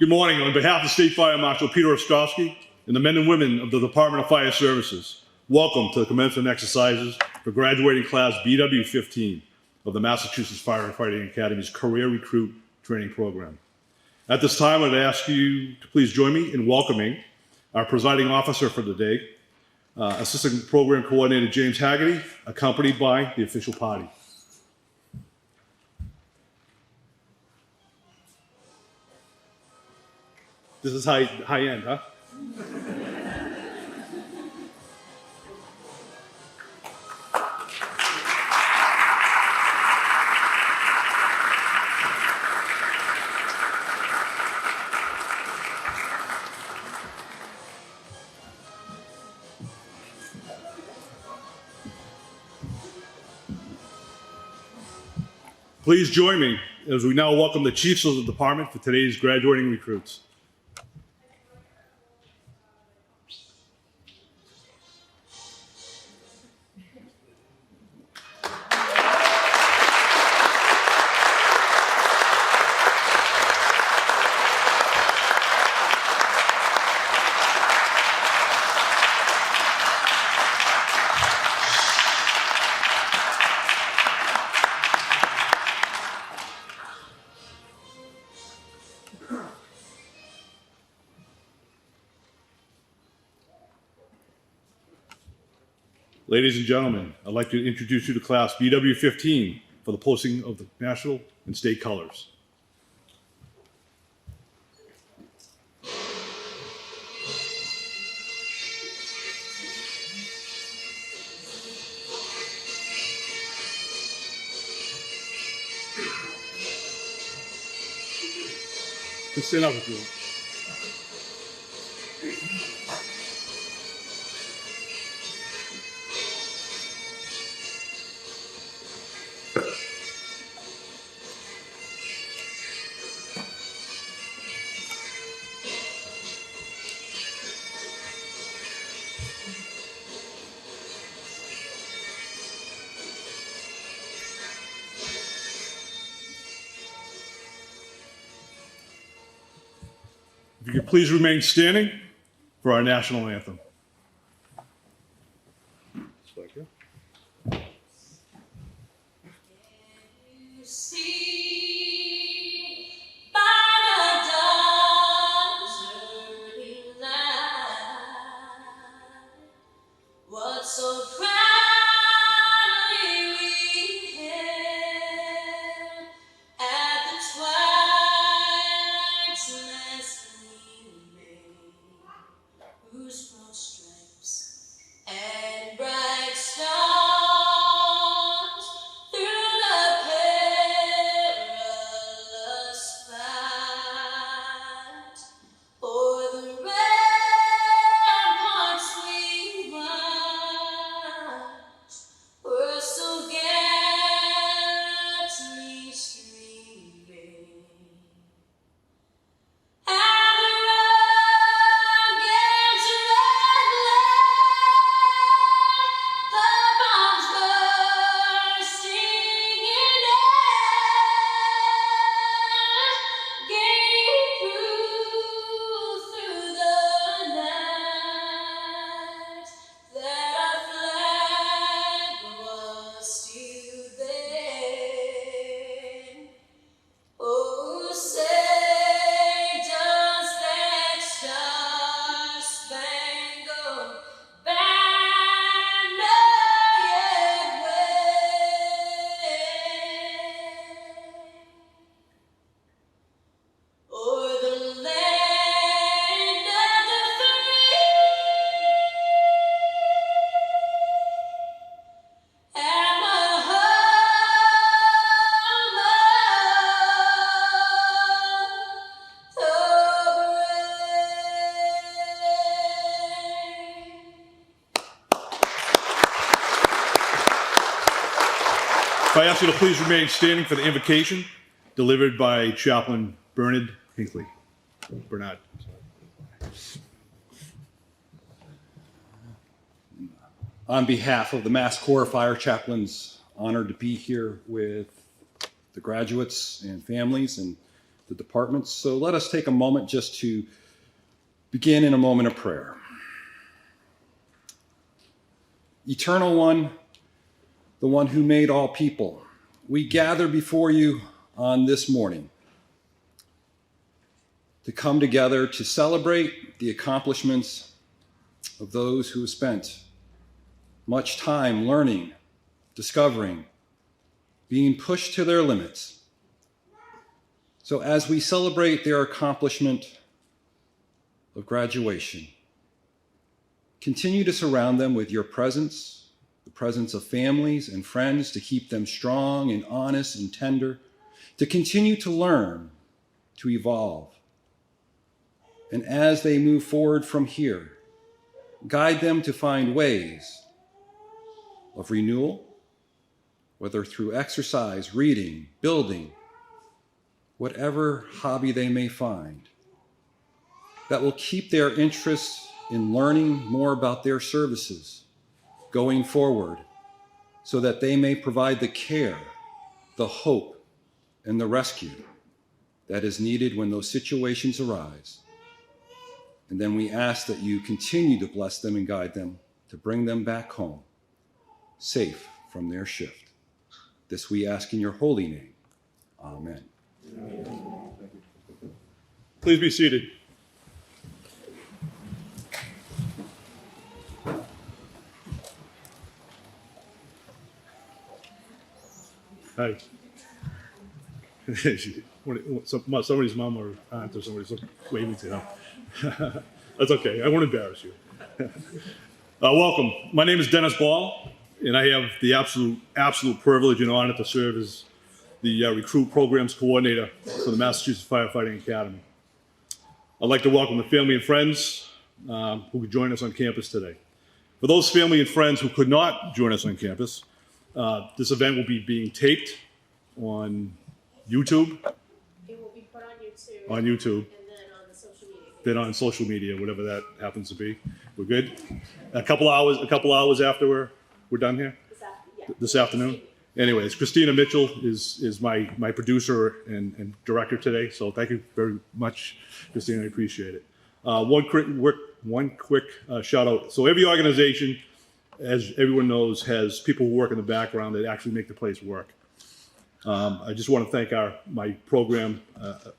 Good morning. On behalf of State Fire Marshal Peter Ostrowski and the men and women of the Department of Fire Services, welcome to the commencement exercises for graduating class BW15 of the Massachusetts Firefighting Academy's Career Recruit Training Program. At this time, I'd ask you to please join me in welcoming our presiding officer for the day, Assistant Program Coordinator James Haggerty, accompanied by the official party. This is high end, huh? Please join me as we now welcome the chiefs of the department for today's graduating recruits. Ladies and gentlemen, I'd like to introduce you to class BW15 for the posting of the national and state colors. Just stand up with you. If you could please remain standing for our national anthem. If I ask you to please remain standing for the invocation delivered by Chaplain Bernard Hinckley. Bernard. On behalf of the Mass Corps Fire Chaplains, honored to be here with the graduates and families and the departments. So let us take a moment just to begin in a moment of prayer. Eternal One, the one who made all people, we gather before you on this morning to come together to celebrate the accomplishments of those who have spent much time learning, discovering, being pushed to their limits. So as we celebrate their accomplishment of graduation, continue to surround them with your presence, the presence of families and friends to keep them strong and honest and tender, to continue to learn, to evolve. And as they move forward from here, guide them to find ways of renewal, whether through exercise, reading, building, whatever hobby they may find, that will keep their interest in learning more about their services going forward, so that they may provide the care, the hope, and the rescue that is needed when those situations arise. And then we ask that you continue to bless them and guide them to bring them back home, safe from their shift. This we ask in your holy name. Amen. Please be seated. Hi. Somebody's mom or aunt or somebody's waving to them. That's okay. I won't embarrass you. Welcome. My name is Dennis Ball, and I have the absolute privilege and honor to serve as the Recruit Programs Coordinator for the Massachusetts Firefighting Academy. I'd like to welcome the family and friends who could join us on campus today. For those family and friends who could not join us on campus, this event will be being taped on YouTube. It will be put on YouTube. On YouTube. And then on the social media. Then on social media, whatever that happens to be. We're good. A couple hours after we're done here. This afternoon. Anyways, Christina Mitchell is my producer and director today. So thank you very much, Christina. I appreciate it. One quick shout out. So every organization, as everyone knows, has people who work in the background that actually make the place work. I just want to thank my program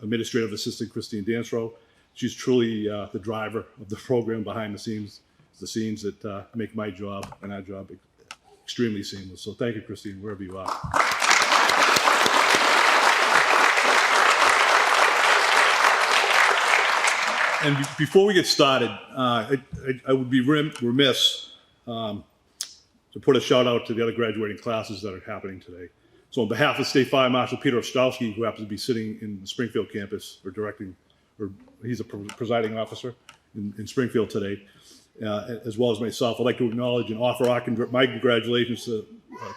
administrative assistant, Christine Dansrow. She's truly the driver of the program behind the scenes that make my job and our job extremely seamless. So thank you, Christine, wherever you are. And before we get started, I would be remiss to put a shout out to the other graduating classes that are happening today. So on behalf of State Fire Marshal Peter Ostrowski, who happens to be sitting in the Springfield campus he's a presiding officer in Springfield today, as well as myself, I'd like to acknowledge and offer my congratulations to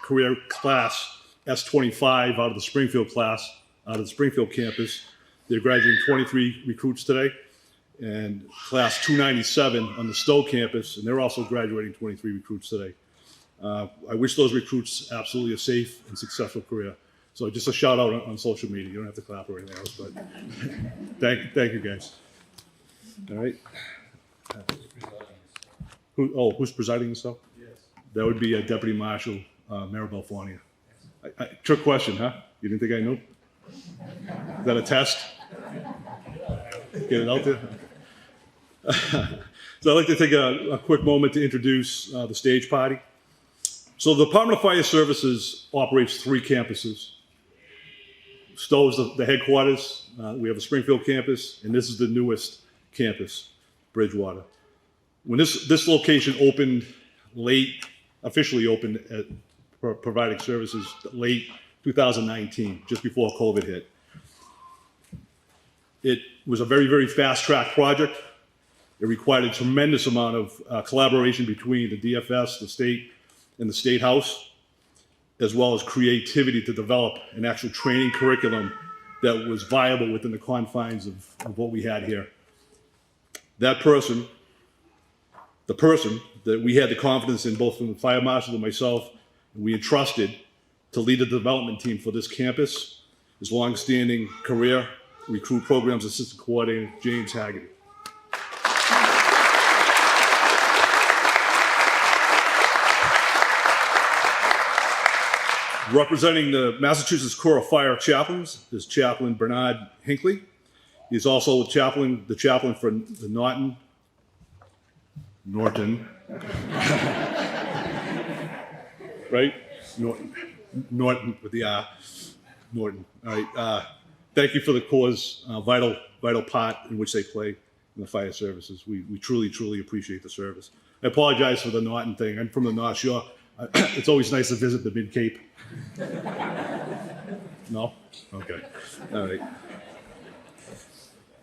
career class S25 out of the Springfield campus. They're graduating 23 recruits today, and class 297 on the Stowe campus, and they're also graduating 23 recruits today. I wish those recruits absolutely a safe and successful career. So just a shout out on social media. You don't have to clap or anything else, but thank you guys. All right. Who's presiding this stuff? Yes. That would be Deputy Marshal Maribel Fournier. Trick question, huh? You didn't think I knew? Is that a test? Get it out there? So I'd like to take a quick moment to introduce the stage party. So the Department of Fire Services operates 3 campuses. Stowe is the headquarters. We have the Springfield campus, and this is the newest campus, Bridgewater. When this location opened officially opened at providing services late 2019, just before COVID hit. It was a very, very fast-track project. It required a tremendous amount of collaboration between the DFS, the state, and the State House, as well as creativity to develop an actual training curriculum that was viable within the confines of what we had here. The person that we had the confidence in, both from the fire marshal and myself, and we entrusted to lead the development team for this campus, his long-standing career Recruit Programs Assistant Coordinator, James Haggerty. Representing the Massachusetts Corps of Fire Chaplains is Chaplain Bernard Hinckley. He's also the chaplain for the Norton, right? Norton with the R. Norton. All right. Thank you for the Corps' vital part in which they play in the fire services. We truly appreciate the service. I apologize for the Norton thing. I'm from the North Shore. It's always nice to visit the Mid Cape. No? Okay. All right.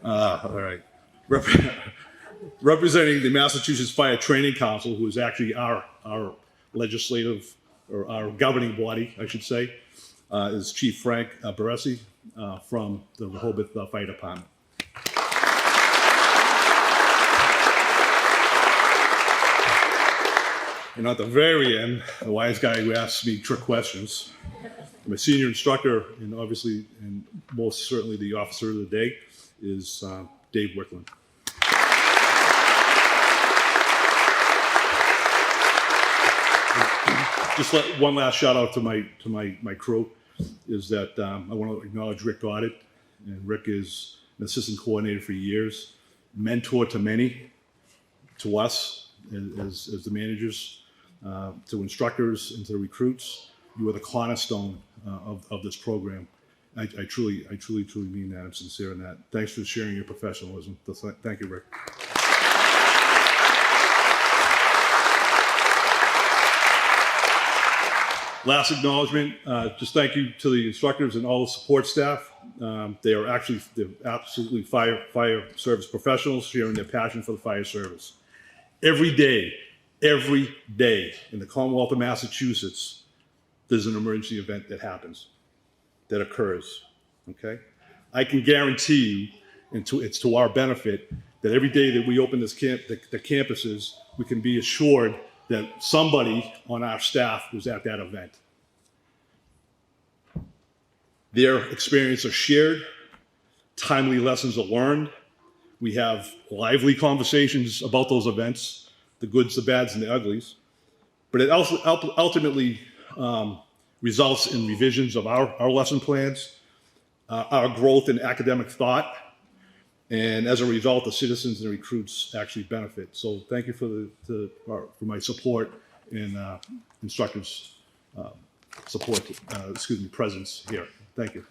All right. Representing the Massachusetts Fire Training Council, who is actually our legislative, or our governing body, I should say, is Chief Frank Baresi from the Rehoboth Fire Department. And at the very end, the wise guy who asks me trick questions, my senior instructor, and obviously, and most certainly the officer of the day, is Dave Wickland. Just one last shout out to my crew is that I want to acknowledge Rick Goddard, and Rick is an assistant coordinator for years, mentor to many, to us as the managers, to instructors, and to the recruits. You are the cornerstone of this program. I truly mean that. I'm sincere in that. Thanks for sharing your professionalism. Thank you, Rick. Last acknowledgement, just thank you to the instructors and all the support staff. They're absolutely fire service professionals sharing their passion for the fire service. Every day in the Commonwealth of Massachusetts, there's an emergency event that happens, that occurs, okay? I can guarantee you, and it's to our benefit, that every day that we open the campuses, we can be assured that somebody on our staff was at that event. Their experiences are shared, timely lessons are learned. We have lively conversations about those events, the goods, the bads, and the uglies. But it also ultimately results in revisions of our lesson plans, our growth in academic thought, and as a result, the citizens and the recruits actually benefit. So thank you for my support and instructors' presence here. Thank you.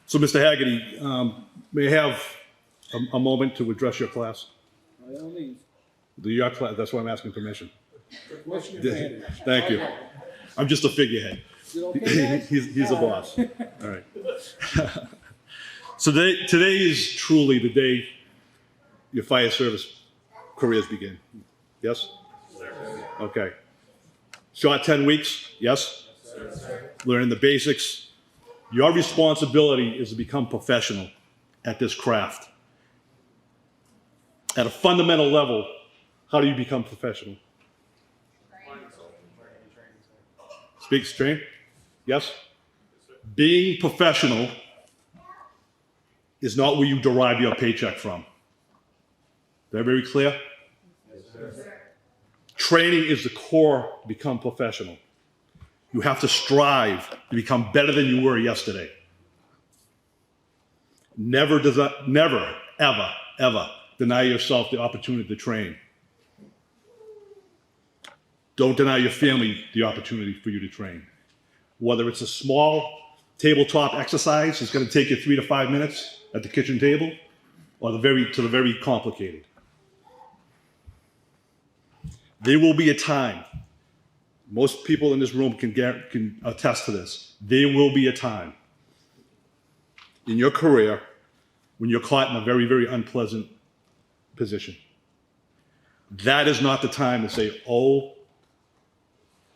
So, Mr. Haggerty, may I have a moment to address your class? By all means. Your class, that's why I'm asking permission. Question granted. Thank you. I'm just a figurehead. Is it okay, guys? He's a boss. All right. So today is truly the day your fire service careers begin. Yes? Okay. Short 10 weeks? Yes? Learning the basics. Your responsibility is to become professional at this craft. At a fundamental level, how do you become professional? Speak straight? Yes? Being professional is not where you derive your paycheck from. Is that very clear? Yes, sir. Training is the core to become professional. You have to strive to become better than you were yesterday. Never, ever deny yourself the opportunity to train. Don't deny your family the opportunity for you to train. Whether it's a small tabletop exercise that's going to take you 3 to 5 minutes at the kitchen table, or the very complicated. There will be a time, most people in this room can attest to this, there will be a time in your career when you're caught in a very, very unpleasant position. That is not the time to say, oh,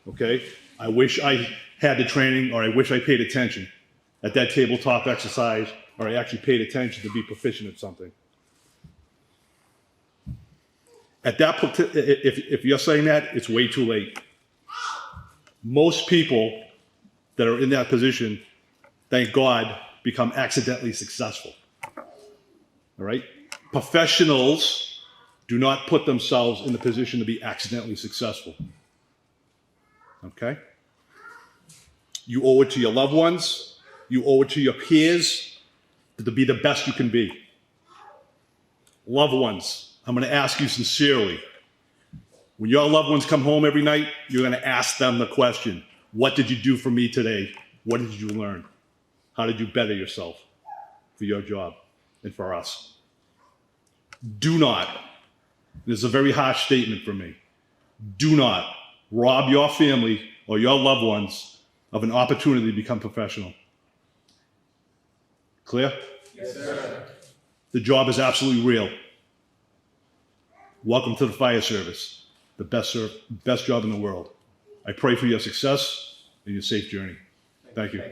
okay, I wish I had the training, or I wish I paid attention at that tabletop exercise, or I actually paid attention to be proficient at something. At that, if you're saying that, it's way too late. Most people that are in that position, thank God, become accidentally successful. All right? Professionals do not put themselves in the position to be accidentally successful. Okay? You owe it to your loved ones. You owe it to your peers to be the best you can be. Loved ones, I'm going to ask you sincerely. When your loved ones come home every night, you're going to ask them the question, what did you do for me today? What did you learn? How did you better yourself for your job and for us? Do not, this is a very harsh statement for me, do not rob your family or your loved ones of an opportunity to become professional. Clear? Yes, sir. The job is absolutely real. Welcome to the fire service, the best job in the world. I pray for your success and your safe journey. Thank you.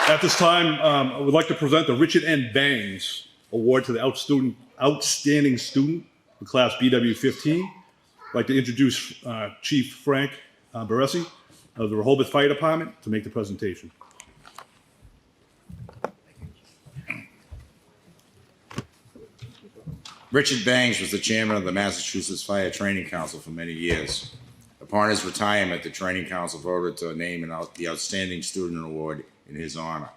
At this time, I would like to present the Richard N. Bangs Award to the Outstanding Student for Class BW15. I'd like to introduce Chief Frank Baresi of the Rehoboth Fire Department to make the presentation. Richard Bangs was the chairman of the Massachusetts Fire Training Council for many years. Upon his retirement, the Training Council voted to name the Outstanding Student Award in his honor.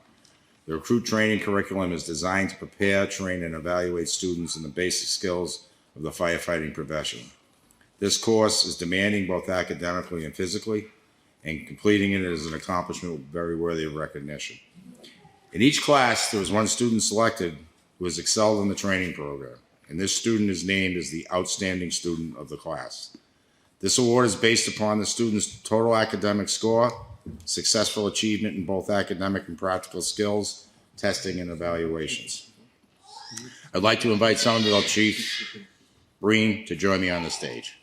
The recruit training curriculum is designed to prepare, train, and evaluate students in the basic skills of the firefighting profession. This course is demanding both academically and physically, and completing it is an accomplishment very worthy of recognition. In each class, there was one student selected who has excelled in the training program, and this student is named as the Outstanding Student of the class. This award is based upon the student's total academic score, successful achievement in both academic and practical skills, testing, and evaluations. I'd like to invite Somerville Chief Breen to join me on the stage.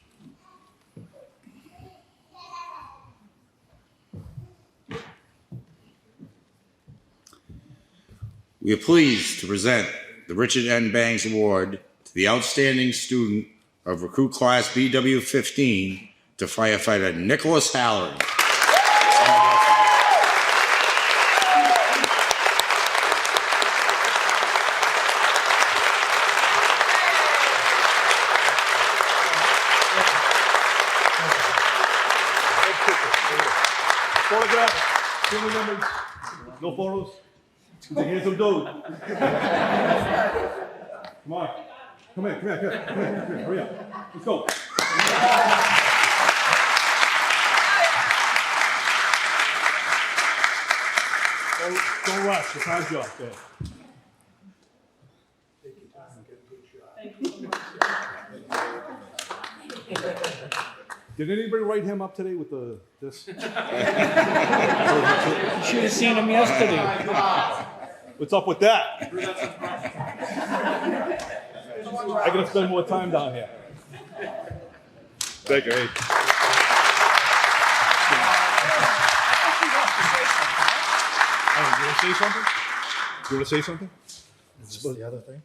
We are pleased to present the Richard N. Bangs Award to the Outstanding Student of Recruit Class BW15 to firefighter Nicholas Halloran. Photograph, family members, no photos. He's a handsome dude. Come on. Come here. Hurry up. Let's go. Don't rush. The time's up. There. Did anybody write him up today with this? You should have seen him yesterday. What's up with that? I gotta spend more time down here. Thank you. Hey. You want to say something? Is this the other thing?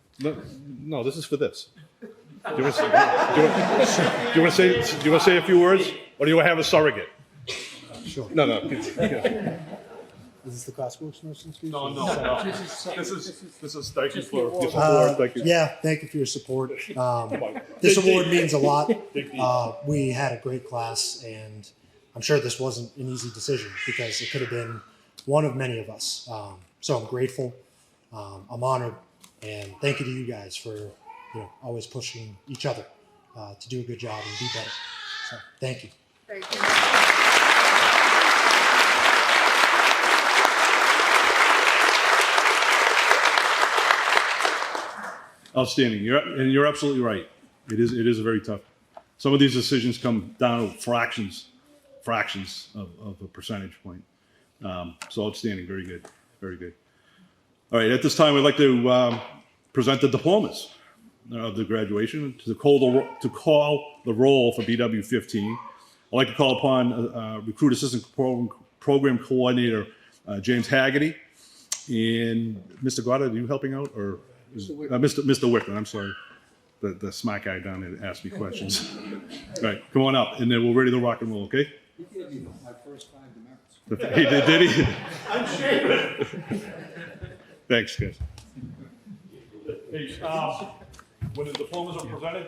No, this is for this. Do you want to say a few words, or do you want to have a surrogate? Sure. No. Is this the classical nursing school? No. This is thank you for your support. Thank you. Yeah, thank you for your support. This award means a lot. We had a great class, and I'm sure this wasn't an easy decision because it could have been one of many of us. So I'm grateful. I'm honored, and thank you to you guys for always pushing each other to do a good job and be better. So thank you. Thank you. Outstanding. You're absolutely right. It is a very tough. Some of these decisions come down to fractions of a percentage point. So outstanding. Very good. Very good. All right. At this time, we'd like to present the diplomas of the graduation to call the roll for BW15. I'd like to call upon Recruit Assistant Program Coordinator James Haggerty. And Mr. Goddard, are you helping out? Or Mr. Wickman, I'm sorry. The smart guy down there that asked me questions. All right, come on up, and then we're ready to rock and roll, okay? He gave me my first 5 demerits. He did he? Thanks, guys. Hey, when the diplomas are presented,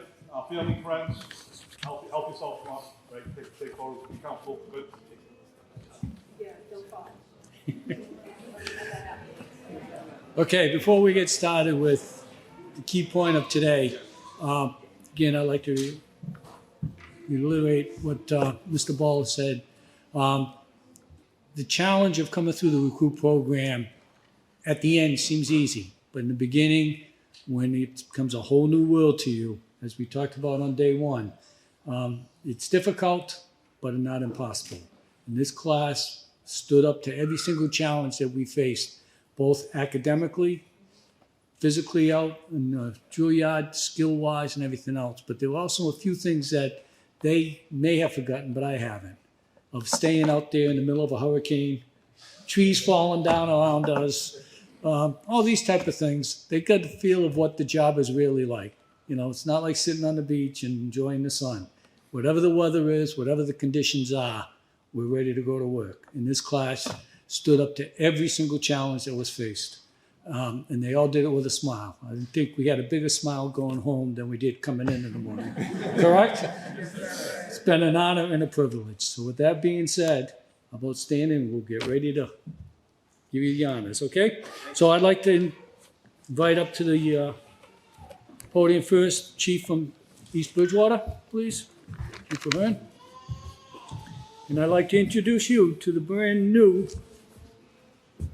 family, friends, help yourself come up, right? Take photos, be comfortable, good. Yeah, don't fall. Okay, before we get started with the key point of today, again, I'd like to reiterate what Mr. Ball said. The challenge of coming through the recruit program at the end seems easy, but in the beginning, when it becomes a whole new world to you, as we talked about on day one, it's difficult, but not impossible. And this class stood up to every single challenge that we faced, both academically, physically out in the Juilliard, skill-wise, and everything else. But there were also a few things that they may have forgotten, but I haven't, of staying out there in the middle of a hurricane, trees falling down around us, all these type of things. They got the feel of what the job is really like. You know, it's not like sitting on the beach and enjoying the sun. Whatever the weather is, whatever the conditions are, we're ready to go to work. And this class stood up to every single challenge that was faced. And they all did it with a smile. I think we had a bigger smile going home than we did coming in the morning. Correct? It's been an honor and a privilege. So with that being said, how about standing? We'll get ready to give you the honors, okay? So I'd like to invite up to the podium first, Chief from East Bridgewater, please. Chief Ahern. And I'd like to introduce you to the brand new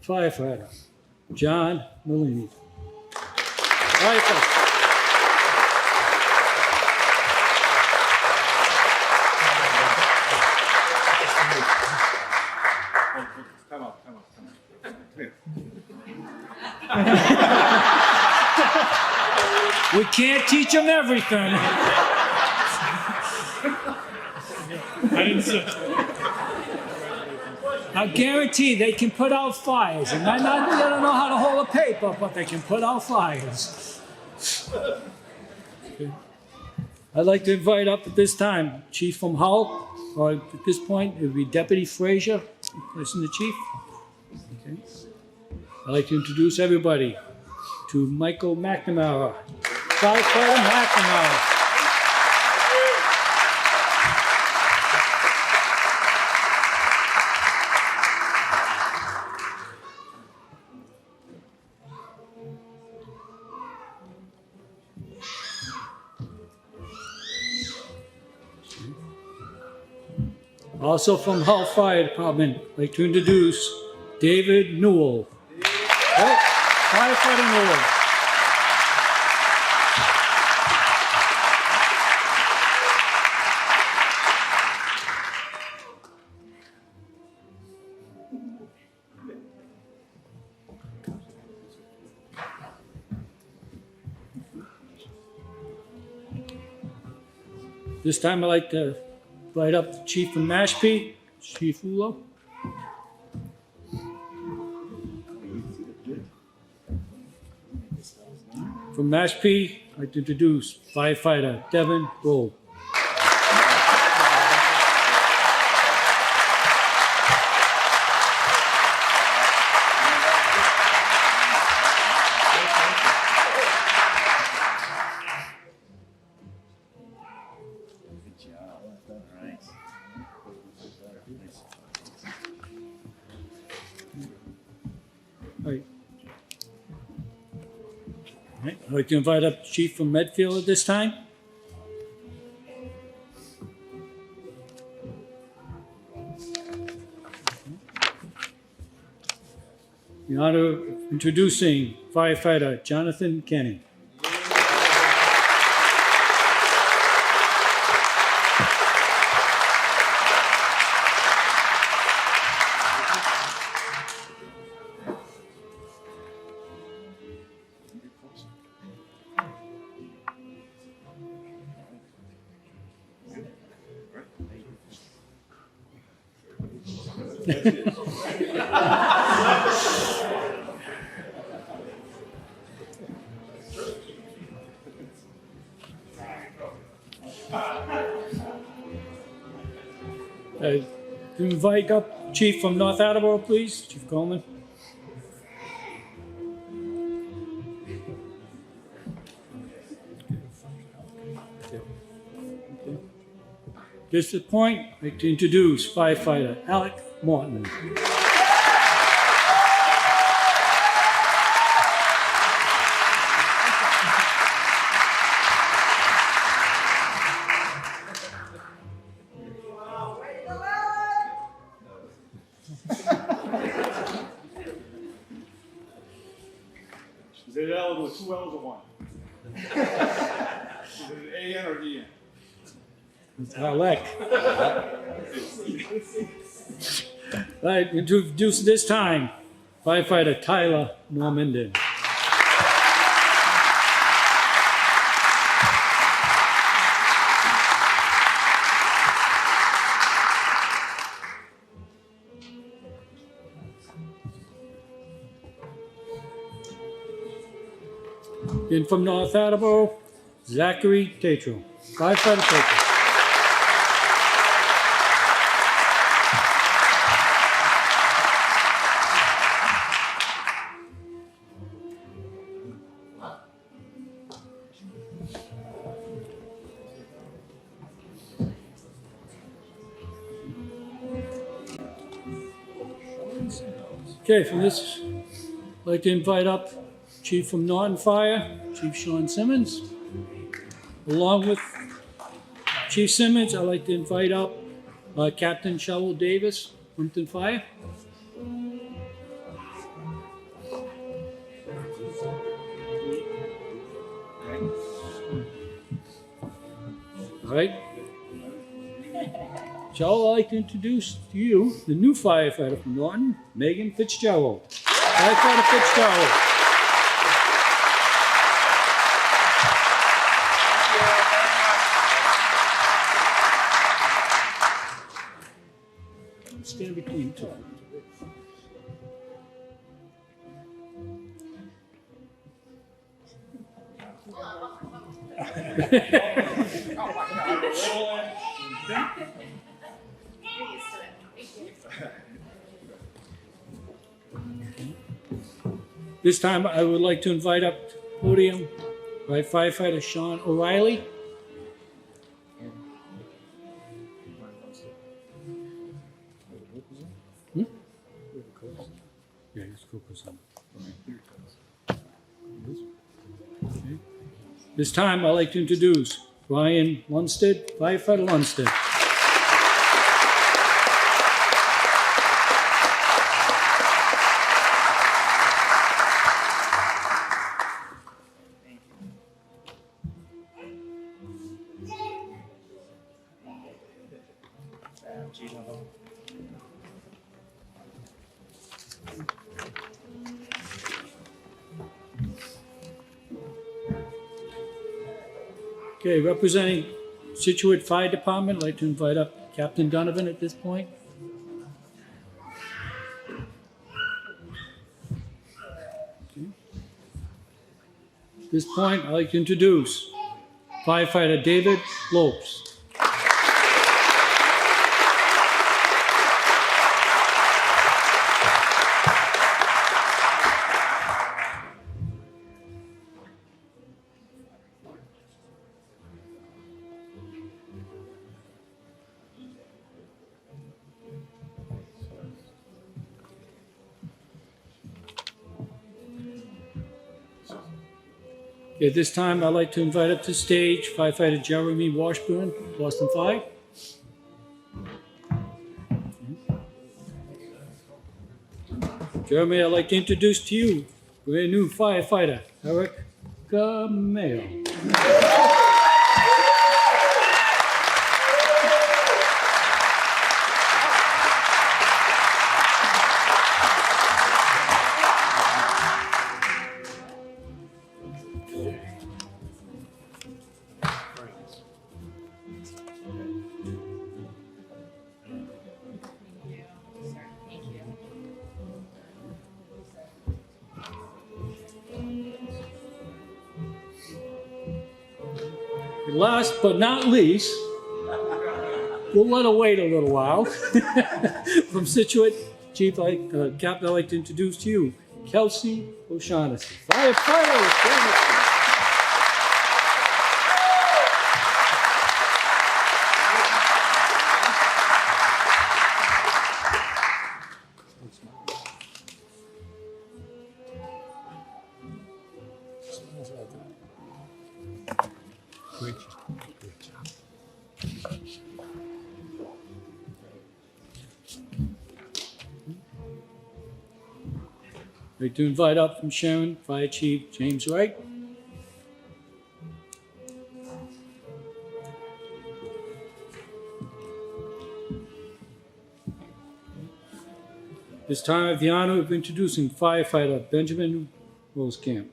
firefighter, John Mellini. Firefighter. Come on. We can't teach them everything. I didn't say. I guarantee they can put out fires. And they don't know how to hold a paper, but they can put out fires. Okay. I'd like to invite up at this time Chief from Hull, or at this point it would be Deputy Frazier, listen to Chief. Okay. I'd like to introduce everybody to Michael McNamara, Firefighter McNamara. Also from Hull Fire Department, I'd like to introduce David Newell. Oh, Firefighter Newell. This time I'd like to invite up the Chief from Mashpee, Chief Ulo. From Mashpee, I'd like to introduce Firefighter Devin Bull. Right. All right. I'd like to invite up Chief from Medfield at this time. The honor of introducing Firefighter Jonathan Kenny. Invite up Chief from North Attleboro, please, Chief Coleman. Just at this point, I'd like to introduce firefighter Alec Morton. Is it L with 2 L's or 1? Is it an A-N or E-N? Alec. Right, introduce this time firefighter Tyler Normandin. And from North Attleboro, Zachary Tatro, firefighter Tatro. Okay, from this, I'd like to invite up Chief from Norton Fire, Chief Sean Simmons. Along with Chief Simmons, I'd like to invite up Captain Shovel Davis, Plimpton Fire. All right. So I'd like to introduce to you the new firefighter from Norton, Megan Fitzgerald. Firefighter Fitzgerald. Stand between two. This time I would like to invite up to the podium firefighter Sean O'Reilly. Yeah, he's focused on. Okay. This time I'd like to introduce Ryan Lundstead, firefighter Lundstead. Okay, representing Situate Fire Department, I'd like to invite up Captain Donovan at this point. Okay. At this point, I'd like to introduce firefighter David Lopes. At this time, I'd like to invite up to stage firefighter Jeremy Washburn, Boston Fire. Jeremy, I'd like to introduce to you brand new firefighter, Eric Mayo. Last but not least, we'll let her wait a little while. From Situate, Captain, I'd like to introduce to you, Kelsey O'Shaughnessy, firefighter. I'd like to invite up from Sharon, Fire Chief James Wright. This time I have the honor of introducing firefighter Benjamin Rosecamp.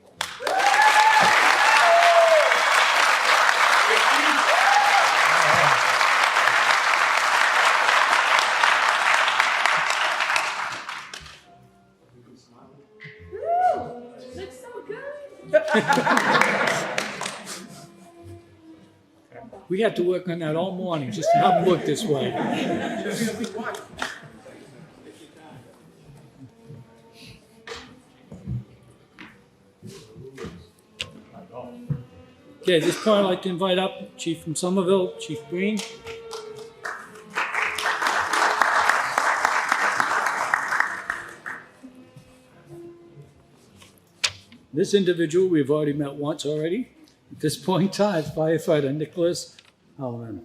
Looks so good. We had to work on that all morning just to have him look this way. Okay, at this point I'd like to invite up Chief from Somerville, Chief Green. This individual we've already met once already. At this point in time, firefighter Nicholas Halloran.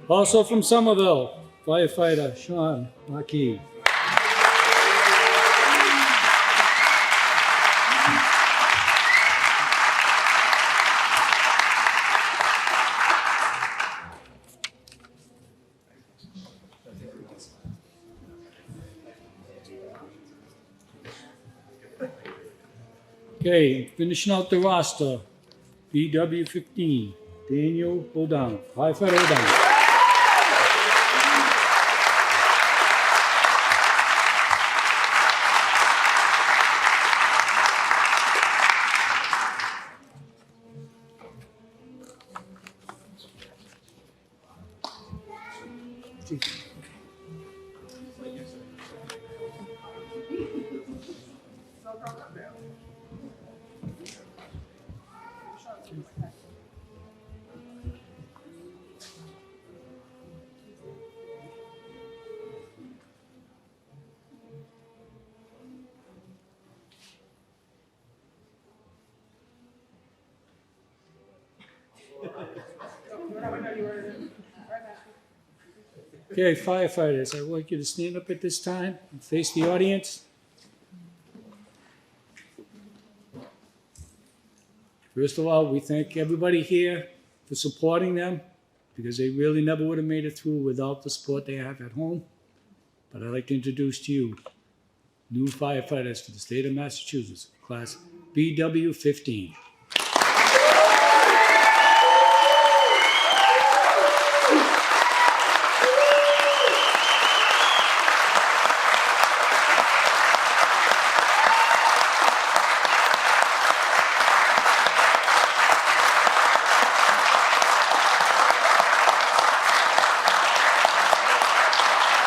Also from Somerville, firefighter Sean Markey. Okay, finishing out the roster, BW15, Daniel O'Donnell, firefighter O'Donnell. Okay, firefighters, I'd like you to stand up at this time and face the audience. First of all, we thank everybody here for supporting them because they really never would have made it through without the support they have at home. But I'd like to introduce to you new firefighters for the state of Massachusetts, class BW15.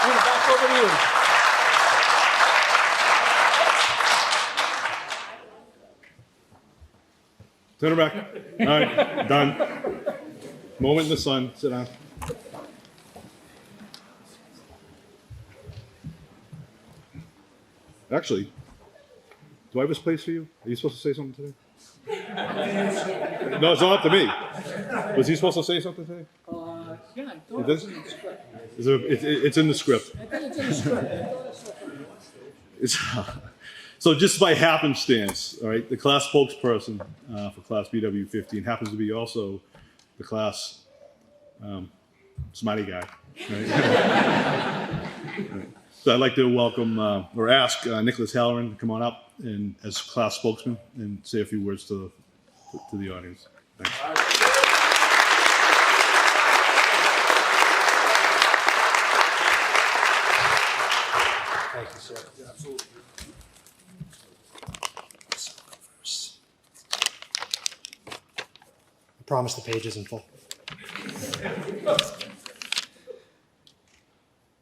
Back over to you. Turn her back. All right, done. Moment in the sun. Sit down. Actually, do I have a space for you? Are you supposed to say something today? No, it's not up to me. Was he supposed to say something today? Yeah, I It thought is? It's in the script. I think it's in the script. It's, so just by happenstance, all right, the class spokesperson for class BW15 happens to be also the class smiley guy. So I'd like to welcome or ask Nicholas Halloran to come on up and as class spokesman and say a few words to the audience. Thanks. Thank you, sir. Absolutely. I promise the page is in full.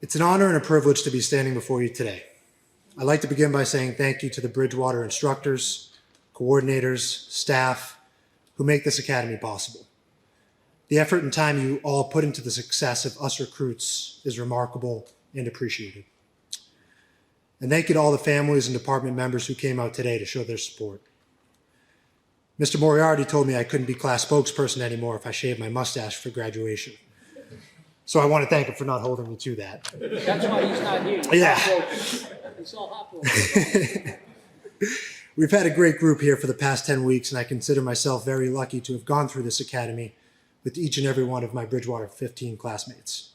It's an honor and a privilege to be standing before you today. I'd like to begin by saying thank you to the Bridgewater instructors, coordinators, staff who make this academy possible. The effort and time you all put into the success of us recruits is remarkable and appreciated. And thank you to all the families and department members who came out today to show their support. Mr. Moriarty told me I couldn't be class spokesperson anymore if I shaved my mustache for graduation. So I want to thank him for not holding me to that. That's why he's not here. Yeah. He's all heartbroken. We've had a great group here for the past 10 weeks, and I consider myself very lucky to have gone through this academy with each and every one of my Bridgewater 15 classmates.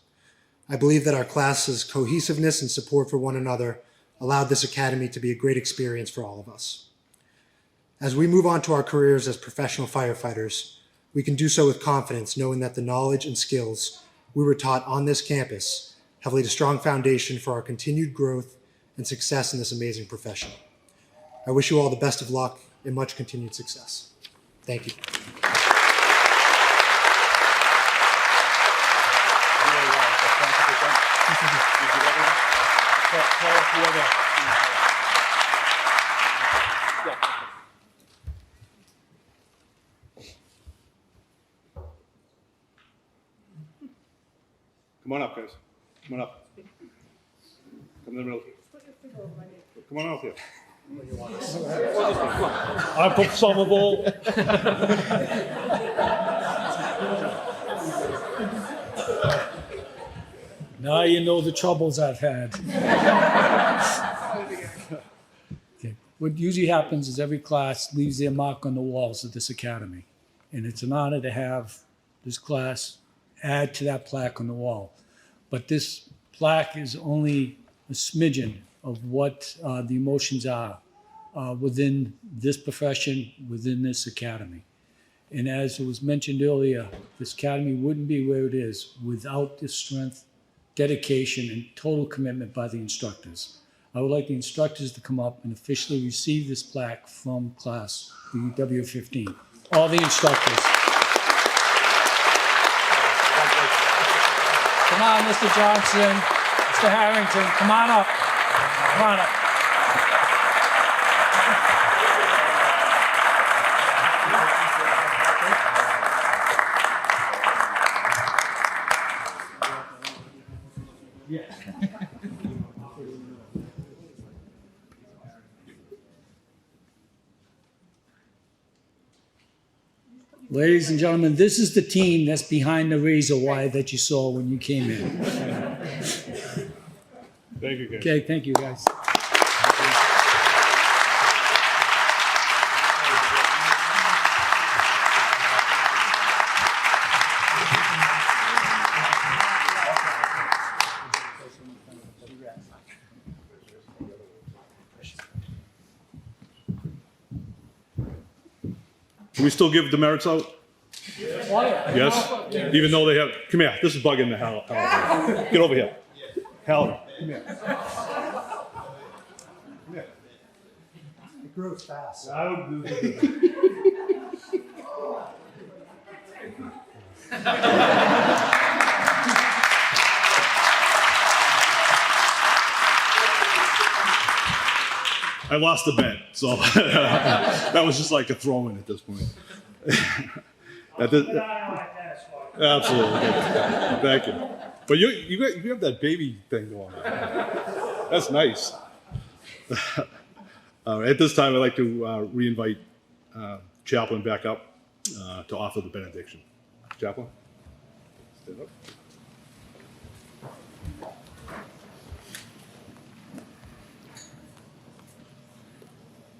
I believe that our class's cohesiveness and support for one another allowed this academy to be a great experience for all of us. As we move on to our careers as professional firefighters, we can do so with confidence, knowing that the knowledge and skills we were taught on this campus have laid a strong foundation for our continued growth and success in this amazing profession. I wish you all the best of luck and much continued success. Thank you. Come on up, guys. Come on up. Come in the middle. Come on up here. I put some of all. Now you know the troubles I've had. Okay. What usually happens is every class leaves their mark on the walls of this academy. And it's an honor to have this class add to that plaque on the wall. But this plaque is only a smidgen of what the emotions are within this profession, within this academy. And as it was mentioned earlier, this academy wouldn't be where it is without the strength, dedication, and total commitment by the instructors. I would like the instructors to come up and officially receive this plaque from class BW15. All the instructors. Come on, Mr. Johnson, Mr. Harrington, come on up. Come on up. Ladies and gentlemen, this is the team that's behind the razor wire that you saw when you came in. Thank you, guys. Okay, thank you, guys. Can we still give demerits out? Yes? Even though they have, come here, this is bugging the hell out of me. Get over here. Hal, come here. Come here. It grows fast. I lost the bet, so that was just like a throw-in at this point. Absolutely. Thank you. But you have that baby thing going on. That's nice. At this time, I'd like to re-invite Chaplain back up to offer the benediction. Chaplain? Stand up.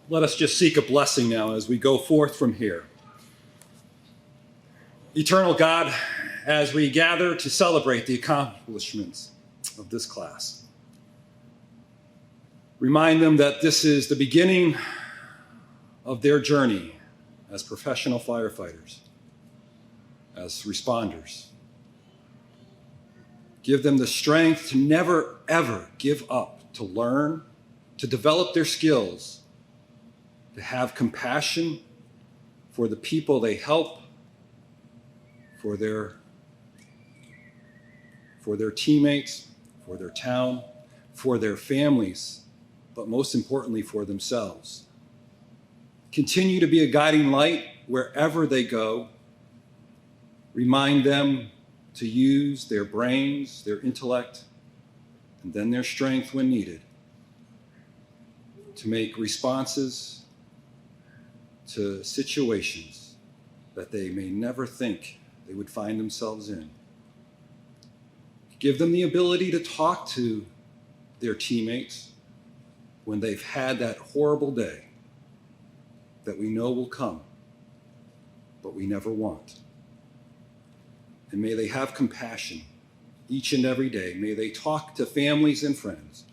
Let us just seek a blessing now as we go forth from here. Eternal God, as we gather to celebrate the accomplishments of this class. Remind them that this is the beginning of their journey as professional firefighters, as responders. Give them the strength to never, ever give up, to learn, to develop their skills, to have compassion for the people they help, for their teammates, for their town, for their families, but most importantly for themselves. Continue to be a guiding light wherever they go. Remind them to use their brains, their intellect, and then their strength when needed to make responses to situations that they may never think they would find themselves in. Give them the ability to talk to their teammates when they've had that horrible day that we know will come, but we never want. And may they have compassion each and every day. May they talk to families and friends.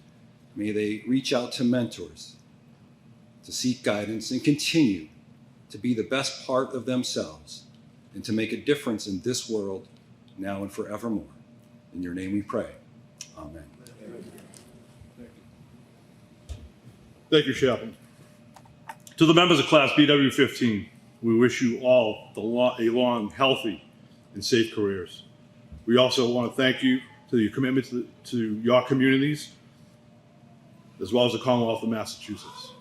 May they reach out to mentors to seek guidance and continue to be the best part of themselves and to make a difference in this world now and forevermore. In your name we pray. Amen. Thank you, Chaplain. To the members of Class BW15, we wish you all a long, healthy, and safe careers. We also want to thank you for your commitment to your communities, as well as the Commonwealth of Massachusetts.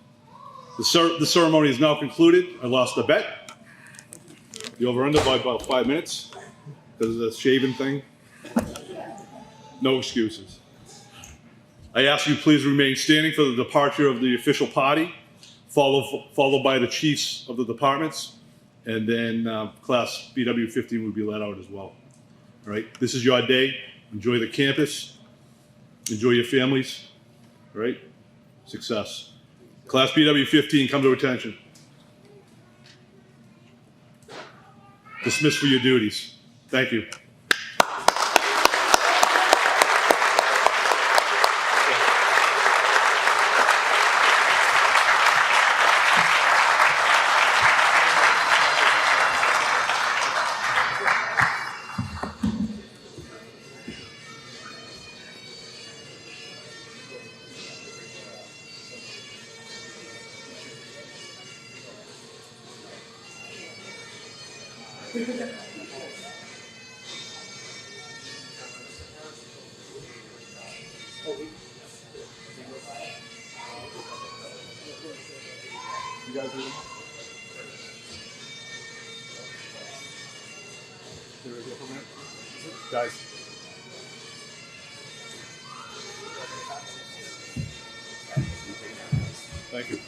The ceremony is now concluded. I lost a bet. The over-under by about 5 minutes because of the shaving thing. No excuses. I ask you please remain standing for the departure of the official party, followed by the chiefs of the departments, and then Class BW15 will be let out as well. All right, this is your day. Enjoy the campus. Enjoy your families. All right, success. Class BW15, come to attention. Dismissed for your duties. Thank you. You guys ready? Stay right here for a minute. Guys. Thank you.